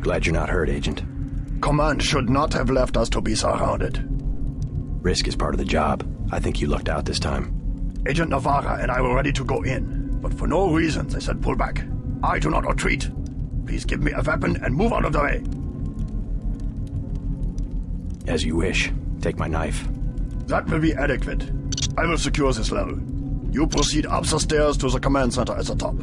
Glad you're not hurt, Agent. Command should not have left us to be surrounded. Risk is part of the job. I think you lucked out this time. Agent Navarra and I were ready to go in, but for no reason they said pull back. I do not retreat. Please give me a weapon and move out of the way. As you wish. Take my knife. That will be adequate. I will secure this level. You proceed up the stairs to the command center at the top.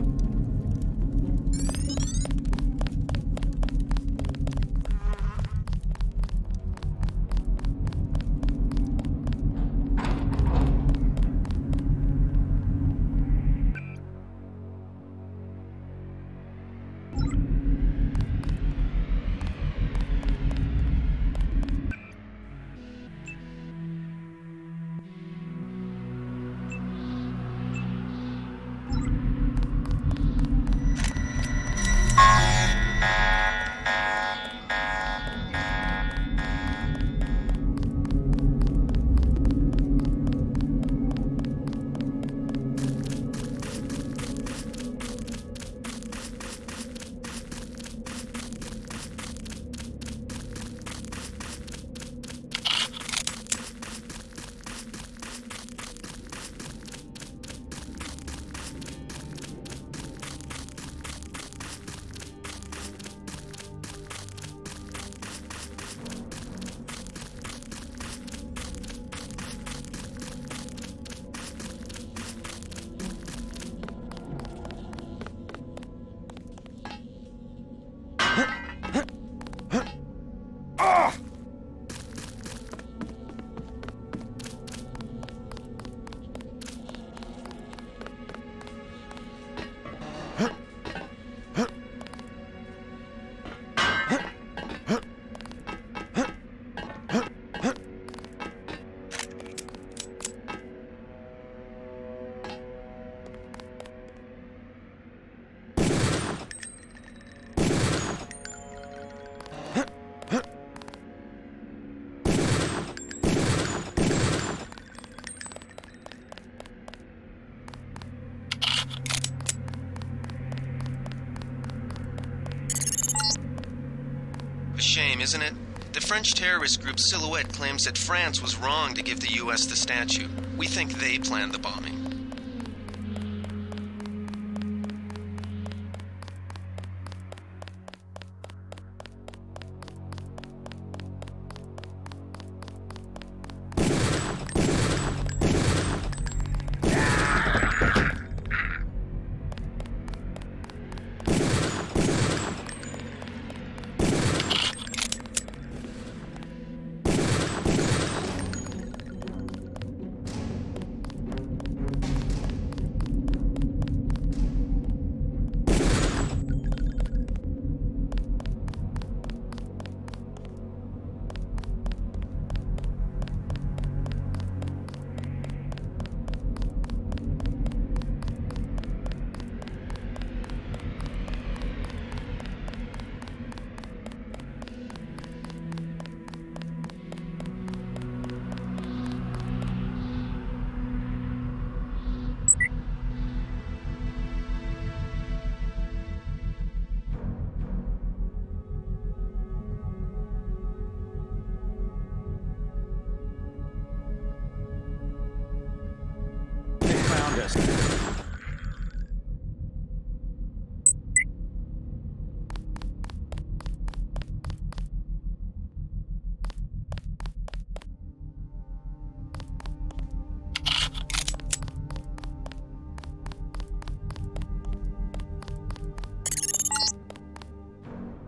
Shame, isn't it? The French terrorist group Silhouette claims that France was wrong to give the U.S. the statue. We think they planned the bombing.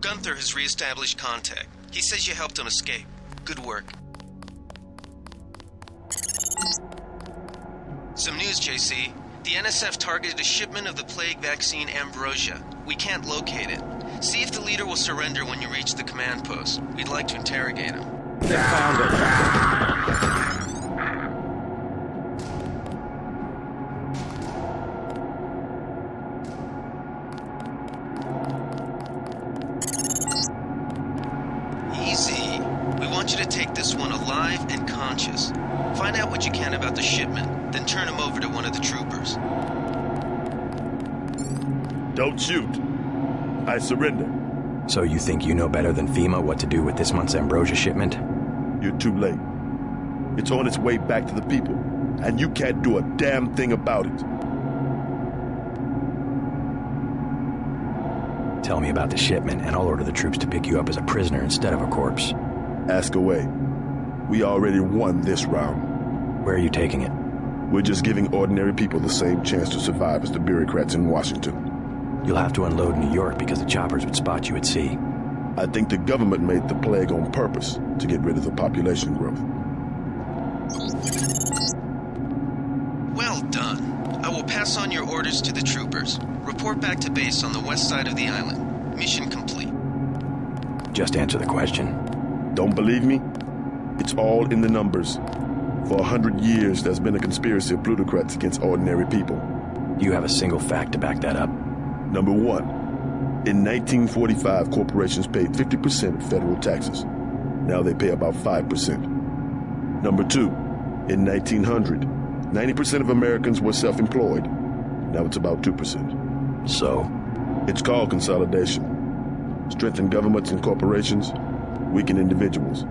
Gunther has re-established contact. He says you helped him escape. Good work. Some news, JC. The NSF targeted a shipment of the plague vaccine Ambrosia. We can't locate it. See if the leader will surrender when you reach the command post. We'd like to interrogate him. They found it. Easy. We want you to take this one alive and conscious. Find out what you can about the shipment, then turn him over to one of the troopers. Don't shoot. I surrender. So you think you know better than FEMA what to do with this month's ambrosia shipment? You're too late. It's on its way back to the people, and you can't do a damn thing about it. Tell me about the shipment, and I'll order the troops to pick you up as a prisoner instead of a corpse. Ask away. We already won this round. Where are you taking it? We're just giving ordinary people the same chance to survive as the bureaucrats in Washington. You'll have to unload in New York because the choppers would spot you at sea. I think the government made the plague on purpose to get rid of the population growth. Well done. I will pass on your orders to the troopers. Report back to base on the west side of the island. Mission complete. Just answer the question. Don't believe me? It's all in the numbers. For 100 years, there's been a conspiracy of plutocrats against ordinary people. Do you have a single fact to back that up? Number one, in 1945, corporations paid 50% of federal taxes. Now they pay about 5%. Number two, in 1900, 90% of Americans were self-employed. Now it's about 2%. So? It's called consolidation. Strengthen governments and corporations, weaken individuals.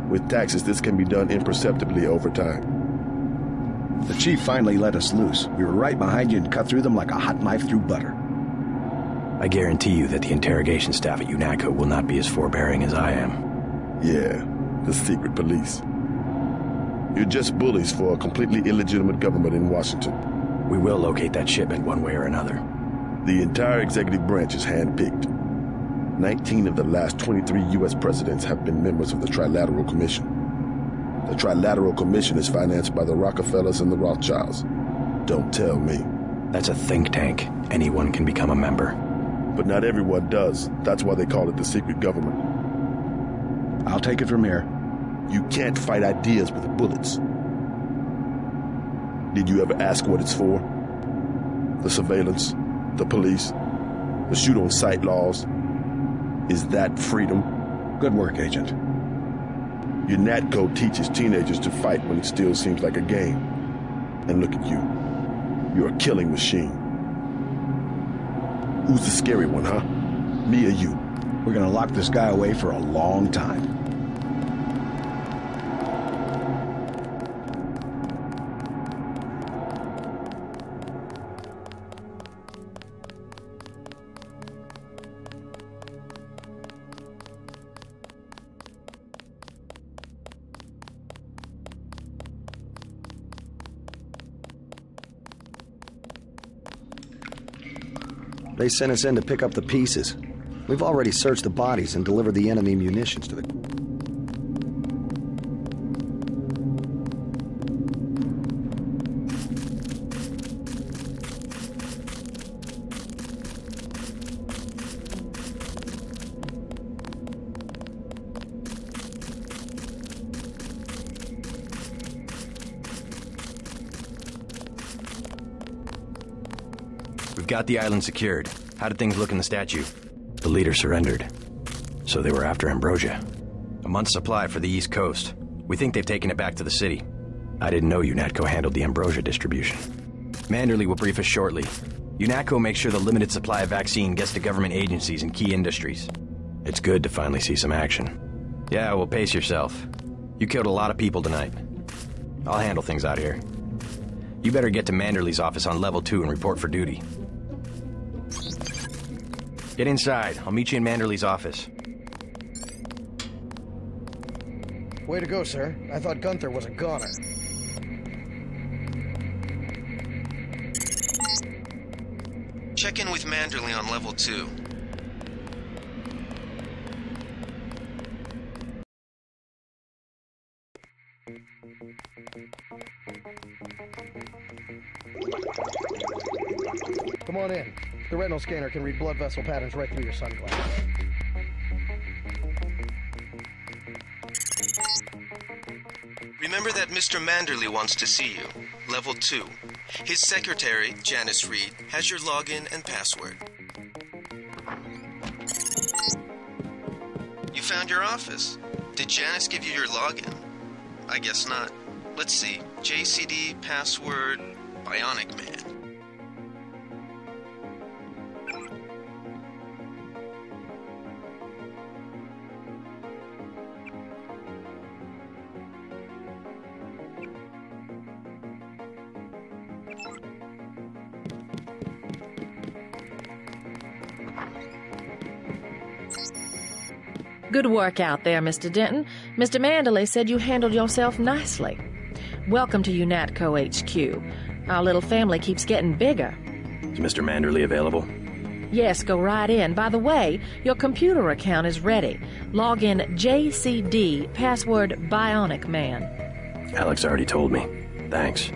With taxes, this can be done imperceptibly over time. The chief finally let us loose. We were right behind you and cut through them like a hot knife through butter. I guarantee you that the interrogation staff at UNATCO will not be as forbearing as I am. Yeah, the secret police. You're just bullies for a completely illegitimate government in Washington. We will locate that shipment one way or another. The entire executive branch is handpicked. 19 of the last 23 U.S. presidents have been members of the Trilateral Commission. The Trilateral Commission is financed by the Rockefellers and the Rothschilds. Don't tell me. That's a think tank. Anyone can become a member. But not everyone does. That's why they call it the secret government. I'll take it from here. You can't fight ideas with bullets. Did you ever ask what it's for? The surveillance, the police, the shoot-on-sight laws. Is that freedom? Good work, Agent. UNATCO teaches teenagers to fight when it still seems like a game. And look at you. You're a killing machine. Who's the scary one, huh? Me or you? We're gonna lock this guy away for a long time. They sent us in to pick up the pieces. We've already searched the bodies and delivered the enemy munitions to the... We've got the island secured. How did things look in the statue? The leader surrendered. So they were after ambrosia. A month's supply for the East Coast. We think they've taken it back to the city. I didn't know UNATCO handled the ambrosia distribution. Manderley will brief us shortly. UNATCO makes sure the limited supply of vaccine gets to government agencies and key industries. It's good to finally see some action. Yeah, well, pace yourself. You killed a lot of people tonight. I'll handle things out here. You better get to Manderley's office on level 2 and report for duty. Get inside. I'll meet you in Manderley's office. Way to go, sir. I thought Gunther was a goner. Check in with Manderley on level 2. Come on in. The retinal scanner can read blood vessel patterns right through your sunglasses. Remember that Mr. Manderley wants to see you. Level 2. His secretary, Janice Reed, has your login and password. You found your office. Did Janice give you your login? I guess not. Let's see. JCD, password, Bionic Man. Good work out there, Mr. Denton. Mr. Manderley said you handled yourself nicely. Welcome to UNATCO HQ. Our little family keeps getting bigger. Is Mr. Manderley available? Yes, go right in. By the way, your computer account is ready. Log in JCD, password Bionic Man. Alex already told me. Thanks.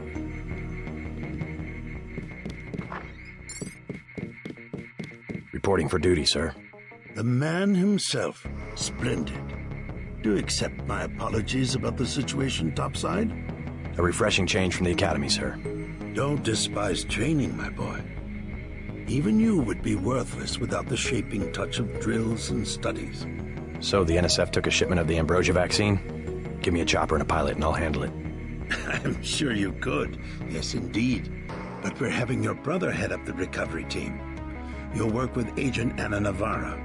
Reporting for duty, sir. The man himself. Splendid. Do accept my apologies about the situation topside? A refreshing change from the academy, sir. Don't despise training, my boy. Even you would be worthless without the shaping touch of drills and studies. So the NSF took a shipment of the Ambrosia vaccine? Give me a chopper and a pilot and I'll handle it. I'm sure you could. Yes, indeed. But we're having your brother head up the recovery team. You'll work with Agent Anna Navarra.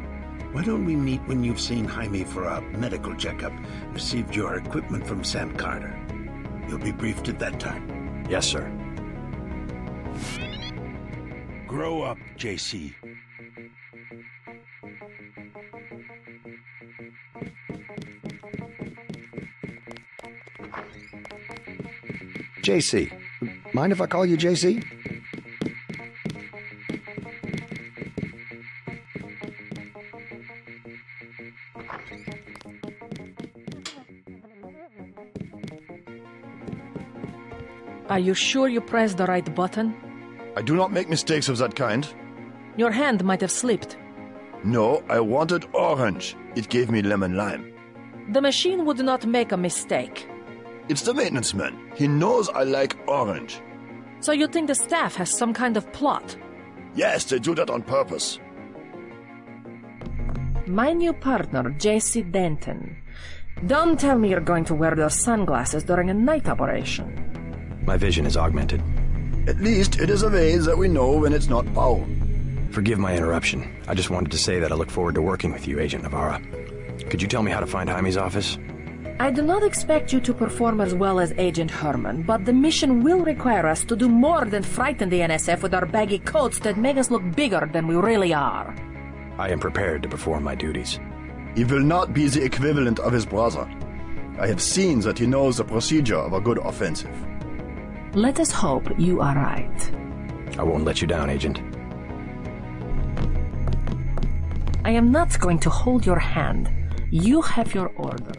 Why don't we meet when you've seen Jaime for a medical checkup, received your equipment from Sam Carter? You'll be briefed at that time. Yes, sir. Grow up, JC. JC. Mind if I call you JC? Are you sure you pressed the right button? I do not make mistakes of that kind. Your hand might have slipped. No, I wanted orange. It gave me lemon lime. The machine would not make a mistake. It's the maintenance man. He knows I like orange. So you think the staff has some kind of plot? Yes, they do that on purpose. My new partner, J.C. Denton. Don't tell me you're going to wear those sunglasses during a night operation. My vision is augmented. At least it is a way that we know when it's not Paul. Forgive my interruption. I just wanted to say that I look forward to working with you, Agent Navarra. Could you tell me how to find Jaime's office? I do not expect you to perform as well as Agent Herman, but the mission will require us to do more than frighten the NSF with our baggy coats that make us look bigger than we really are. I am prepared to perform my duties. He will not be the equivalent of his brother. I have seen that he knows the procedure of a good offensive. Let us hope you are right. I won't let you down, Agent. I am not going to hold your hand. You have your orders.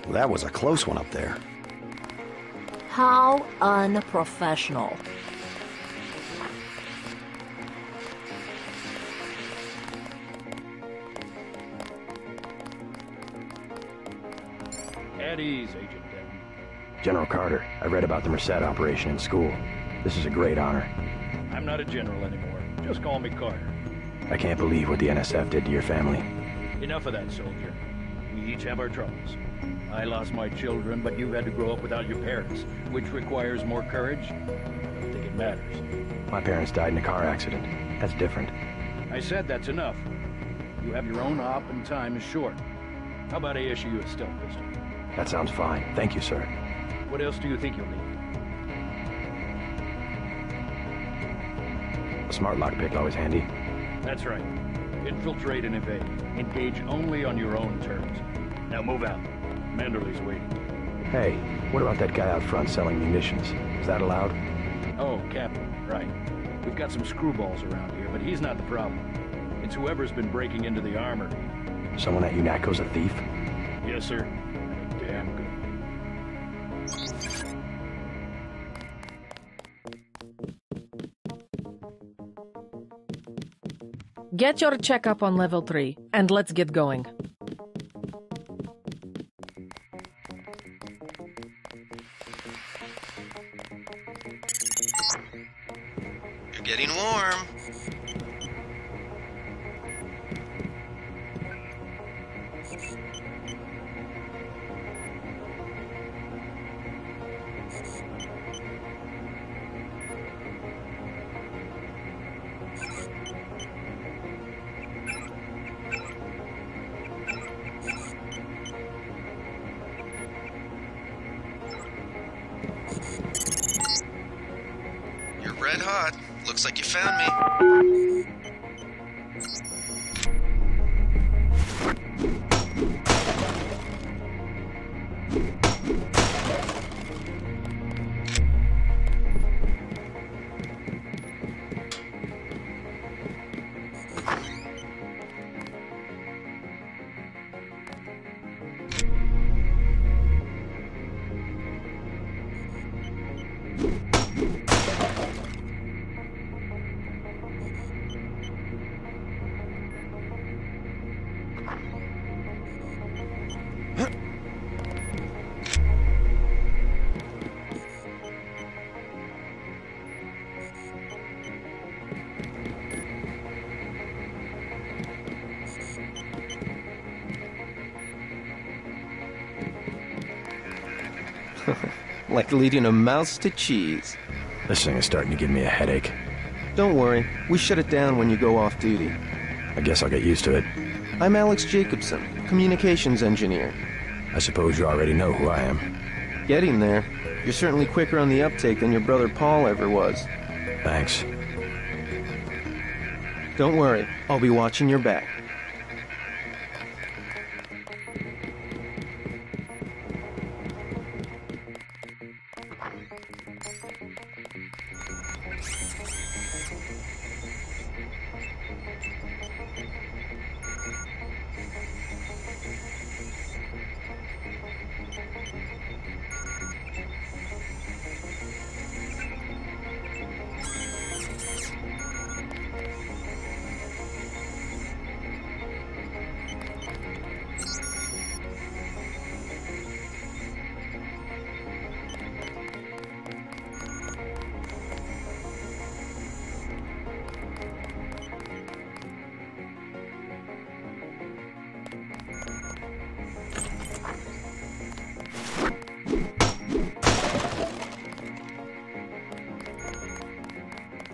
That was a close one up there. How unprofessional. At ease, Agent Denton. General Carter, I read about the Merced operation in school. This is a great honor. I'm not a general anymore. Just call me Carter. I can't believe what the NSF did to your family. Enough of that, soldier. We each have our troubles. I lost my children, but you had to grow up without your parents, which requires more courage. I don't think it matters. My parents died in a car accident. That's different. I said that's enough. You have your own op and time is short. How about I issue you a stealth pistol? That sounds fine. Thank you, sir. What else do you think you'll need? A smart lockpick always handy. That's right. Infiltrate and evade. Engage only on your own terms. Now move out. Manderley's waiting. Hey, what about that guy out front selling munitions? Is that allowed? Oh, Captain, right. We've got some screwballs around here, but he's not the problem. It's whoever's been breaking into the armory. Someone at UNATCO's a thief? Yes, sir. And a damn good one. Get your checkup on level 3, and let's get going. You're getting warm. red hot. Looks like you found me. Like leading a mouse to cheese. This thing is starting to give me a headache. Don't worry, we shut it down when you go off duty. I guess I'll get used to it. I'm Alex Jacobson, communications engineer. I suppose you already know who I am. Getting there. You're certainly quicker on the uptake than your brother Paul ever was. Thanks. Don't worry, I'll be watching your back.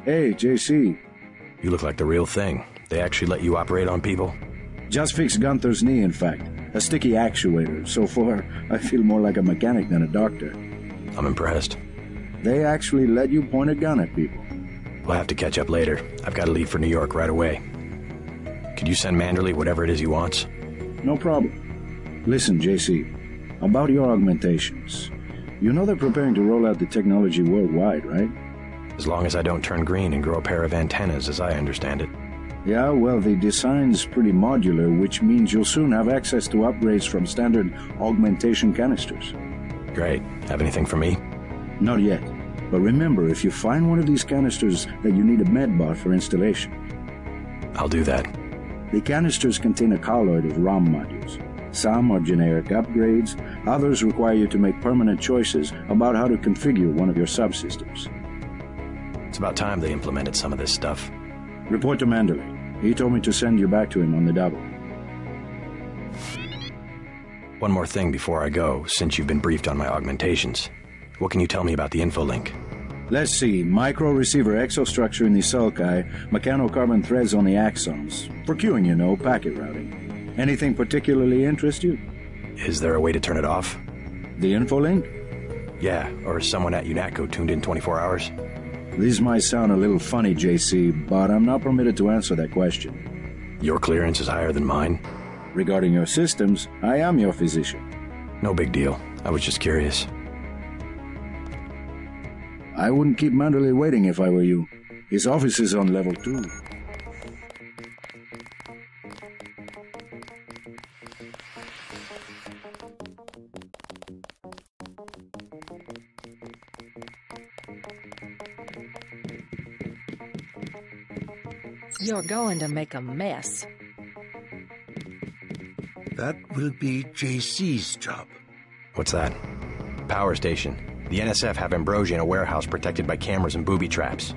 Hey, JC. You look like the real thing. They actually let you operate on people? Just fixed Gunther's knee, in fact. A sticky actuator. So far, I feel more like a mechanic than a doctor. I'm impressed. They actually let you point a gun at people. We'll have to catch up later. I've got to leave for New York right away. Could you send Manderley whatever it is he wants? No problem. Listen, JC. About your augmentations. You know they're preparing to roll out the technology worldwide, right? As long as I don't turn green and grow a pair of antennas, as I understand it. Yeah, well, the design's pretty modular, which means you'll soon have access to upgrades from standard augmentation canisters. Great. Have anything for me? Not yet. But remember, if you find one of these canisters, that you need a medbot for installation. I'll do that. The canisters contain a colloid of ROM modules. Some are generic upgrades, others require you to make permanent choices about how to configure one of your subsystems. It's about time they implemented some of this stuff. Report to Manderley. He told me to send you back to him on the double. One more thing before I go, since you've been briefed on my augmentations. What can you tell me about the info link? Let's see. Micro-receiver exostructure in the sulci, mechanocarbon threads on the axons. For queuing, you know, packet routing. Anything particularly interest you? Is there a way to turn it off? The info link? Yeah, or is someone at UNATCO tuned in 24 hours? This might sound a little funny, JC, but I'm not permitted to answer that question. Your clearance is higher than mine? Regarding your systems, I am your physician. No big deal. I was just curious. I wouldn't keep Manderley waiting if I were you. His office is on level 2. You're going to make a mess. That will be JC's job. What's that? Power station. The NSF have Ambrosia in a warehouse protected by cameras and booby traps.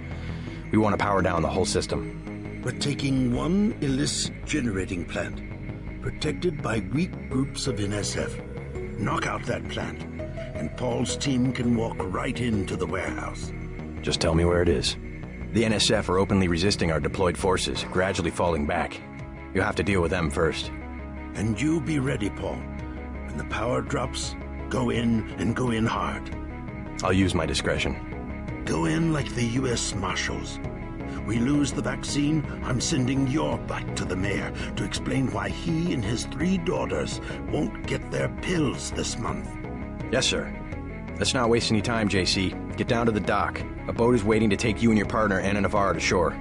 We want to power down the whole system. We're taking one illicit generating plant, protected by weak groups of NSF. Knock out that plant, and Paul's team can walk right into the warehouse. Just tell me where it is. The NSF are openly resisting our deployed forces, gradually falling back. You'll have to deal with them first. And you be ready, Paul. When the power drops, go in and go in hard. I'll use my discretion. Go in like the U.S. Marshals. We lose the vaccine, I'm sending your butt to the mayor to explain why he and his 3 daughters won't get their pills this month. Yes, sir. Let's not waste any time, JC. Get down to the dock. A boat is waiting to take you and your partner, Anna Navarro, to shore.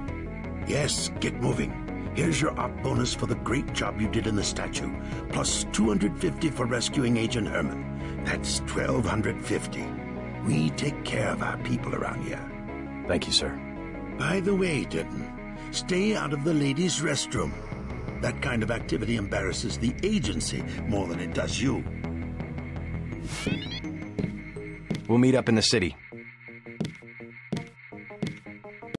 Yes, get moving. Here's your op bonus for the great job you did in the statue, plus 250 for rescuing Agent Herman. That's 1,250. We take care of our people around here. Thank you, sir. By the way, Denton, stay out of the ladies' restroom. That kind of activity embarrasses the agency more than it does you. We'll meet up in the city.